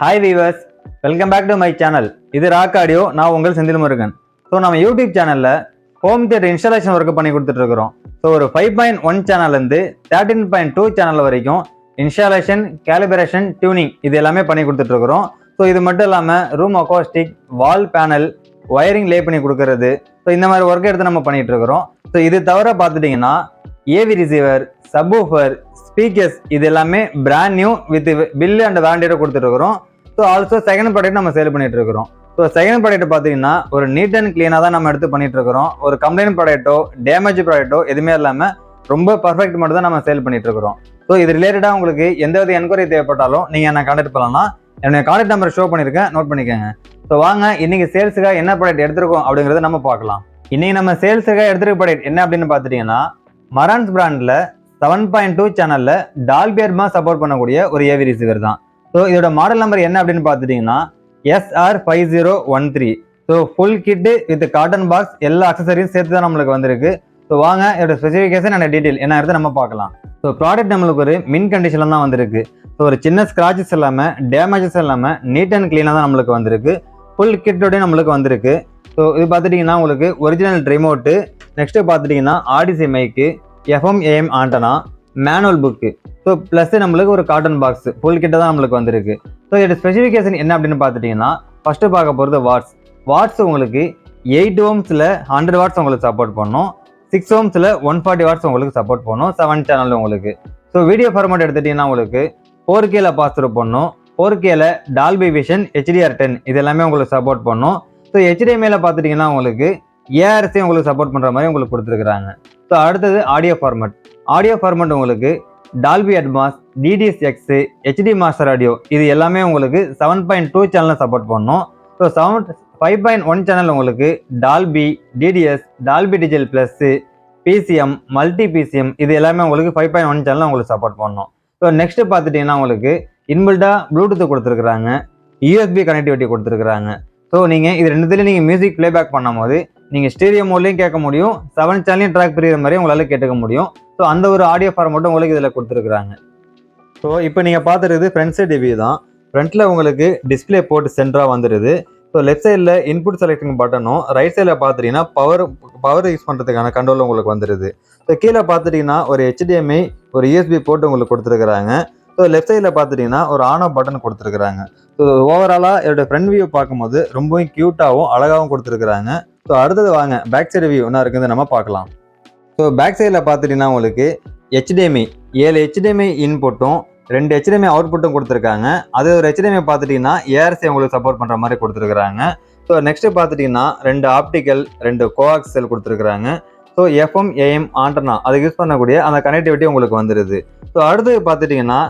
Hi viewers, welcome back to my channel. This is Rock Audio. நான் உங்கள் Senthil Murugan. So நம்ம YouTube சேனல்ல home theatre installation work பண்ணி கொடுத்துட்டு இருக்கிறோம். ஸோ ஒரு 5.1 சேனல்லேருந்து 13.2 சேனல் வரைக்கும் இன்ஸ்டாலேஷன், கேலிபிரேஷன், டியூனிங் இது எல்லாமே பண்ணி கொடுத்துட்டு இருக்கிறோம். ஸோ இது மட்டும் இல்லாமல் ரூம் அக்கோஸ்டிக், வால் பேனல், ஒயரிங் லே பண்ணி கொடுக்கறது, ஸோ இந்த மாதிரி ஒர்க் எடுத்து நம்ம பண்ணிட்டு இருக்கிறோம். ஸோ இது தவிர பார்த்துட்டிங்கன்னா ஏவி ரிசீவர், சப்வூஃபர், ஸ்பீக்கர்ஸ் இது எல்லாமே brand new with bill and வாரண்டியோட கொடுத்துட்டு இருக்கிறோம். ஸோ ஆல்சோ செகண்ட் ப்ராடக்ட் நம்ம சேல் பண்ணிட்டு இருக்கிறோம். ஸோ செகண்ட் ப்ராடக்ட் பார்த்தீங்கன்னா ஒரு நீட் அண்ட் கிளீனாக தான் நம்ம எடுத்து பண்ணிட்டு இருக்கிறோம். ஒரு கம்ப்ளைண்ட் ப்ராடக்ட்டோ டேமேஜ் ப்ராடக்ட்டோ எதுவுமே இல்லாமல் ரொம்ப பர்ஃபெக்ட் மட்டும் தான் நம்ம சேல் பண்ணிட்டு இருக்கிறோம். ஸோ இது ரிலேட்டடாக உங்களுக்கு எந்த வித என்கொயரி தேவைப்பட்டாலும் நீங்கள் என்ன கான்டாக்ட் பண்ணலாம். என்னுடைய கான்டாக்ட் நம்பர் ஷோ பண்ணியிருக்கேன், நோட் பண்ணிக்கோங்க. ஸோ வாங்க இன்னைக்கு சேல்ஸுக்காக என்ன ப்ராடக்ட் எடுத்திருக்கோம் அப்படிங்கிறத நம்ம பார்க்கலாம். இன்னைக்கு நம்ம சேல்ஸுக்காக எடுத்துருக்க ப்ராடக்ட் என்ன அப்படின்னு பார்த்துட்டீங்கன்னா மரான்ஸ் பிராண்டில் 7.2 சேனல்ல டால்பியட்மாஸ் சப்போர்ட் பண்ணக்கூடிய ஒரு ஏவி ரிசீவர் தான். ஸோ இதோட மாடல் நம்பர் என்ன அப்படின்னு பார்த்துட்டீங்கன்னா SR5013. So full kit with cotton box எல்லா அக்சசரியும் சேர்த்து தான் நம்மளுக்கு வந்திருக்கு. ஸோ வாங்க இதோட ஸ்பெசிஃபிகேஷன் அண்ட் டீட்டெயில் என்ன எடுத்து நம்ம பார்க்கலாம். ஸோ ப்ராடக்ட் நம்மளுக்கு ஒரு மின் கண்டிஷனில் தான் வந்திருக்கு. ஸோ ஒரு சின்ன ஸ்க்ராச்சஸ் இல்லாமல் டேமேஜஸ் இல்லாமல் நீட் அண்ட் கிளீனாக தான் நம்மளுக்கு வந்திருக்கு. ஃபுல் கிட்டோடய நம்மளுக்கு வந்திருக்கு. ஸோ இது பார்த்துட்டிங்கன்னா உங்களுக்கு ஒரிஜினல் ரிமோட்டு, நெக்ஸ்ட்டு பார்த்துட்டிங்கன்னா Audyssey mic, FM AM antenna, manual book, so plus நம்மளுக்கு ஒரு காட்டன் பாக்ஸ் ஃபுல் கிட்ட தான் நம்மளுக்கு வந்திருக்கு. ஸோ இதோட ஸ்பெசிஃபிகேஷன் என்ன அப்படின்னு பார்த்துட்டிங்கன்னா ஃபஸ்ட்டு பார்க்க போகிறது வாட்ஸ் உங்களுக்கு 8 ohmஸில் 100 வாட்ஸ் உங்களுக்கு சப்போர்ட் பண்ணும், 6 ohmஸில் 140 வாட்ஸ் உங்களுக்கு சப்போர்ட் பண்ணும், 7 சேனல் உங்களுக்கு. ஸோ வீடியோ ஃபார்மேட் எடுத்துட்டிங்கன்னா உங்களுக்கு 4Kல பாஸ் த்ரூ பண்ணும், 4Kல டால்பி விஷன், HDR10 இது எல்லாமே உங்களுக்கு சப்போர்ட் பண்ணும். ஸோ HDMIல பார்த்துட்டிங்கன்னா உங்களுக்கு ARC உங்களுக்கு சப்போர்ட் பண்ணுற மாதிரி உங்களுக்கு கொடுத்துருக்குறாங்க. ஸோ அடுத்தது ஆடியோ ஃபார்மேட் உங்களுக்கு Dolby Atmos, DDSX, HD master audio இது எல்லாமே உங்களுக்கு 7.2 சேனலில் சப்போர்ட் பண்ணும். ஸோ 5.1 சேனல் உங்களுக்கு Dolby, DDS, Dolby digital plus, PCM, multi PCM இது எல்லாமே உங்களுக்கு 5.1 சேனலில் உங்களுக்கு சப்போர்ட் பண்ணும். ஸோ நெக்ஸ்ட் பார்த்துட்டிங்கன்னா உங்களுக்கு இன்பில்டா ப்ளூடூத் கொடுத்துருக்குறாங்க, USB கனெக்டிவிட்டி கொடுத்துருக்குறாங்க. ஸோ நீங்கள் இது ரெண்டுத்துலேயும் நீங்கள் மியூசிக் ப்ளேபேக் பண்ணும் போது நீங்கள் ஸ்டீரியோ மோட்லையும் கேட்க முடியும், 7 சேனலையும் ட்ராக் பிரிகிற மாதிரி உங்களால் கேட்டுக்க முடியும். ஸோ அந்த ஒரு ஆடியோ ஃபார்மேட்டும் உங்களுக்கு இதில் கொடுத்துருக்குறாங்க. ஸோ இப்போ நீங்கள் பார்த்துருக்குது ஃப்ரண்ட் சைட் ரிவ்யூ தான். ஃப்ரண்ட்டில் உங்களுக்கு டிஸ்பிளே போர்ட் சென்டராக வந்துடுது. ஸோ லெஃப்ட் சைடில் இன்புட் செலக்டிங் பட்டனும், ரைட் சைடில் பார்த்துட்டிங்கன்னா பவர் யூஸ் பண்ணுறதுக்கான கண்ட்ரோல் உங்களுக்கு வந்துடுது. ஸோ கீழே பார்த்துட்டிங்கன்னா ஒரு HDMI, ஒரு USB போர்ட் உங்களுக்கு கொடுத்துருக்குறாங்க. ஸோ லெஃப்ட் சைடில் பார்த்துட்டிங்கன்னா ஒரு ஆன் ஆஃப் பட்டன் கொடுத்துருக்குறாங்க. ஸோ ஓவராலாக என்னோட ஃப்ரண்ட் வியூ பார்க்கும்போது ரொம்பவும் க்யூட்டாகவும் அழகாகவும் கொடுத்துருக்குறாங்க. ஸோ அடுத்தது வாங்க பேக் சைடு வியூ என்ன இருக்குதுன்னு நம்ம பார்க்கலாம். ஸோ பேக் சைடில் பார்த்துட்டிங்கன்னா உங்களுக்கு HDMI 7 HDMI இன்புட்டும் 2 HDMI அவுட்புட்டும் கொடுத்துருக்காங்க. அது ஒரு HDMI பார்த்துட்டிங்கன்னா ARC உங்களுக்கு சப்போர்ட் பண்ணுற மாதிரி கொடுத்துருக்குறாங்க. ஸோ நெக்ஸ்ட்டு பார்த்துட்டிங்கன்னா 2 ஆப்டிக்கல், 2 கோஆக்சல் கொடுத்துருக்குறாங்க. ஸோ FM AM ஆண்டனா அதுக்கு யூஸ் பண்ணக்கூடிய அந்த கனெக்டிவிட்டி உங்களுக்கு வந்துடுது. ஸோ அடுத்தது பார்த்துட்டிங்கன்னா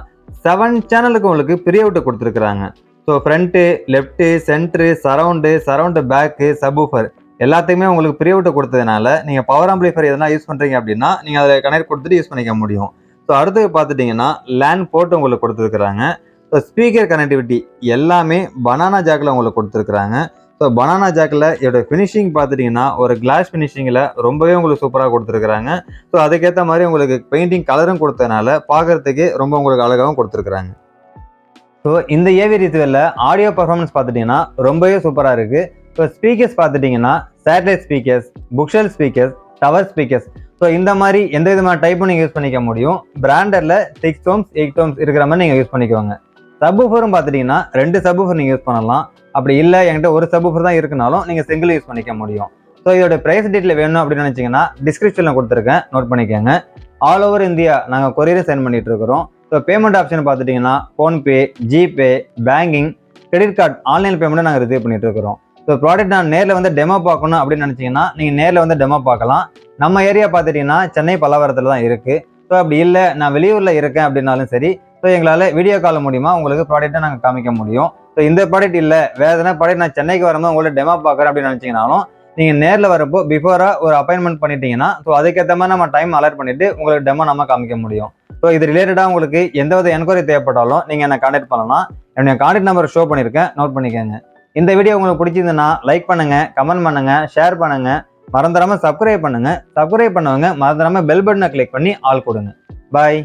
7 சேனலுக்கு உங்களுக்கு பிரியவுட்டு கொடுத்துருக்குறாங்க. So front, left, centre, surround back, subwoofer எல்லாத்தையுமே உங்களுக்கு பிரியவுட்டு கொடுத்ததுனால நீங்கள் பவர் ஆம்பிளிஃபையர் எதனா யூஸ் பண்ணுறீங்க அப்படின்னா நீங்கள் அதை கனெக்ட் கொடுத்துட்டு யூஸ் பண்ணிக்க முடியும். ஸோ அடுத்தது பார்த்துட்டிங்கன்னா லேண்ட் போர்ட் உங்களுக்கு கொடுத்துருக்குறாங்க. ஸோ ஸ்பீக்கர் கனெக்டிவிட்டி எல்லாமே பனானா ஜாக்கில் உங்களுக்கு கொடுத்துருக்குறாங்க. ஸோ பனானா ஜாக்கில் இதோட ஃபினிஷிங் பார்த்துட்டிங்கன்னா ஒரு கிளாஸ் ஃபினிஷிங்கில் ரொம்பவே உங்களுக்கு சூப்பராக கொடுத்துருக்குறாங்க. ஸோ அதுக்கேற்ற மாதிரி உங்களுக்கு பெயிண்டிங் கலரும் கொடுத்ததுனால பார்க்குறதுக்கு ரொம்ப உங்களுக்கு அழகாகவும் கொடுத்துருக்குறாங்க. ஸோ இந்த ஏவி ரிசீவரில் ஆடியோ பர்ஃபார்மன்ஸ் பார்த்துட்டிங்கன்னா ரொம்பவே சூப்பராக இருக்குது. ஸோ ஸ்பீக்கர்ஸ் பார்த்துட்டிங்கன்னா satellite speakers, bookshelf speakers, tower speakers, so இந்த மாதிரி எந்த விதமான டைப்பும் நீங்கள் யூஸ் பண்ணிக்க முடியும். பிராண்டரில் 6 ohms 8 ohms இருக்கிற மாதிரி நீங்கள் யூஸ் பண்ணிக்கோங்க. சப்வூஃபரும் பார்த்துட்டிங்கன்னா 2 சப்வூஃபர் நீங்கள் யூஸ் பண்ணலாம். அப்படி இல்லை என்கிட்ட ஒரு சப்வூஃபர் தான் இருக்குனாலும் நீங்கள் சிங்கிள் யூஸ் பண்ணிக்க முடியும். ஸோ இதோட ப்ரைஸ் டீட்டெயில் வேணும் அப்படின்னு நினச்சிங்கன்னா டிஸ்கிரிப்ஷனில் கொடுத்துருக்கேன், நோட் பண்ணிக்கோங்க. ஆல் ஓவர் இந்தியா நாங்கள் கொரியரை சென்ட் பண்ணிட்டு இருக்கிறோம். ஸோ பேமெண்ட் ஆப்ஷன் பார்த்துட்டிங்கன்னா PhonePe, GPay, banking, credit card, online பேமெண்ட்டை நாங்கள் ரிசீவ் பண்ணிட்டு இருக்கிறோம். ஸோ ப்ராடக்ட் நான் நேரில் வந்து டெமோ பார்க்கணும் அப்படின்னு நினச்சிங்கன்னா நீங்கள் நேரில் வந்து டெமோ பார்க்கலாம். நம்ம ஏரியா பார்த்துட்டிங்கன்னா சென்னை பல்லவரத்தில் தான் இருக்குது. ஸோ அப்படி இல்லை நான் வெளியூரில் இருக்கேன் அப்படின்னாலும் சரி, ஸோ எங்களால் வீடியோ கால் மூலிமா உங்களுக்கு ப்ராடக்ட்டை நாங்கள் காமிக்க முடியும். ஸோ இந்த ப்ராடக்ட் இல்லை வேறு எதனா ப்ராடக்ட் நான் சென்னைக்கு வரும்போது உங்களை டெமோ பார்க்குறேன் அப்படின்னு நினச்சிங்கனாலும் நீங்கள் நேரில் வரப்போ பிஃபோராக ஒரு அப்பாயின்மெண்ட் பண்ணிட்டீங்கன்னா ஸோ அதுக்கேற்ற மாதிரி நம்ம டைம் அலர்ட் பண்ணிவிட்டு உங்களுக்கு டெமோ நம்ம காமிக்க முடியும். ஸோ இது ரிலேட்டடாக உங்களுக்கு எந்த வித என்கொயரி தேவைப்பட்டாலும் நீங்கள் என்னை கான்டாக்ட் பண்ணலாம். என்னுடைய கான்டாக்ட் நம்பர் ஷோ பண்ணியிருக்கேன், நோட் பண்ணிக்கோங்க. இந்த வீடியோ உங்களுக்கு பிடிச்சிருந்ததுன்னா லைக் பண்ணுங்கள், கமெண்ட் பண்ணுங்கள், ஷேர் பண்ணுங்கள், மறந்துடாமல் சப்ஸ்கிரைப் பண்ணுங்கள். சப்ஸ்கிரைப் பண்ணவங்க மறந்துடாமல் பெல் பட்டனை கிளிக் பண்ணி ஆல் கொடுங்க. பாய்.